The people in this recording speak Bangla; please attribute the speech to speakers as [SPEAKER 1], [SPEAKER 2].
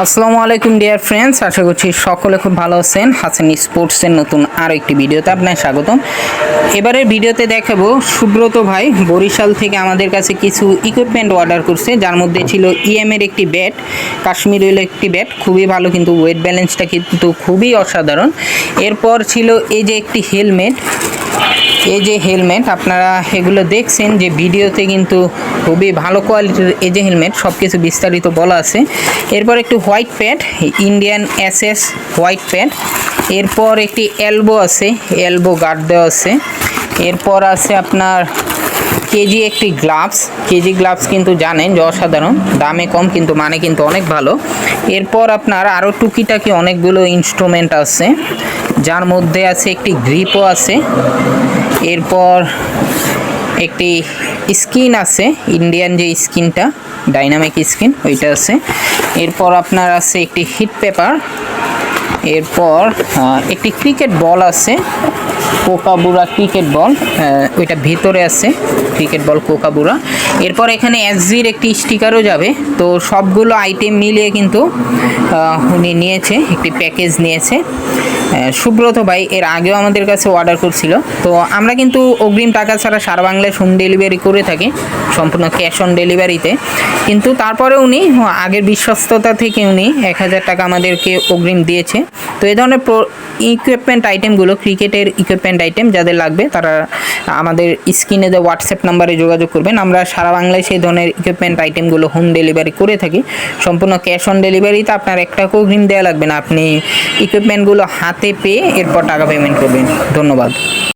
[SPEAKER 1] আসসালামু আলাইকুম ডিয়ার ফ্রেন্ডস, আশা করছি সকলে খুব ভালো আছেন। হাসান স্পোর্টসের নতুন আরও একটি ভিডিওতে আপনার স্বাগতম। এবারের ভিডিওতে দেখাবো সুব্রত ভাই বরিশাল থেকে আমাদের কাছে কিছু ইকুইপমেন্ট অর্ডার করছে, যার মধ্যে ছিল ইএমের একটি ব্যাট, কাশ্মীর ওয়েল একটি ব্যাট, খুবই ভালো, কিন্তু ওয়েট ব্যালেন্সটা কিন্তু খুবই অসাধারণ। এরপর ছিল এই যে একটি হেলমেট, এই যে হেলমেট আপনারা এগুলো দেখছেন যে ভিডিওতে, কিন্তু খুবই ভালো কোয়ালিটির এই যে হেলমেট, সব কিছু বিস্তারিত বলা আছে। এরপর একটু white pad, Indian SS white pad. এরপর একটি এলবো আছে, এলবো গার্ড দেওয়া আছে। এরপর আছে আপনার কেজি একটি গ্লাভস, কেজি গ্লাভস কিন্তু জানেন যে অসাধারণ, দামে কম কিন্তু মানে কিন্তু অনেক ভালো। এরপর আপনার আরও টুকিটাকি অনেকগুলো ইনস্ট্রুমেন্ট আছে, যার মধ্যে আছে একটি গ্রিপও আছে। এরপর একটি স্কিন আছে, ইন্ডিয়ান যে স্কিনটা, ডাইনামিক স্কিন, ওইটা আছে। এরপর আপনার আছে একটি হিট পেপার। এরপর একটি ক্রিকেট বল আছে, কোকাবুরা ক্রিকেট বল, ওইটা ভিতরে আছে ক্রিকেট বল কোকাবুরা। এরপর এখানে এসজির একটি স্টিকারও যাবে। তো সবগুলো আইটেম মিলিয়ে কিন্তু উনি নিয়েছে, একটি প্যাকেজ নিয়েছে। সুব্রত ভাই এর আগেও আমাদের কাছে অর্ডার করছিল। তো আমরা কিন্তু অগ্রিম টাকা ছাড়া সারা বাংলায় হোম ডেলিভারি করে থাকি, সম্পূর্ণ ক্যাশ অন ডেলিভারিতে। কিন্তু তারপরে উনি আগের বিশ্বস্ততা থেকে উনি 1000 টাকা আমাদেরকে অগ্রিম দিয়েছে। তো এই ধরনের ইকুইপমেন্ট আইটেমগুলো, ক্রিকেটের ইকুইপমেন্ট আইটেম যাদের লাগবে তারা আমাদের স্ক্রিনে যে হোয়াটসঅ্যাপ নাম্বারে যোগাযোগ করবেন। আমরা সারা বাংলায় সেই ধরনের ইকুইপমেন্ট আইটেমগুলো হোম ডেলিভারি করে থাকি, সম্পূর্ণ ক্যাশ অন ডেলিভারিতে। আপনার 1 টাকাও অগ্রিম দেওয়া লাগবে না, আপনি ইকুইপমেন্টগুলো হাতে পেয়ে এরপর টাকা পেমেন্ট করবেন। ধন্যবাদ।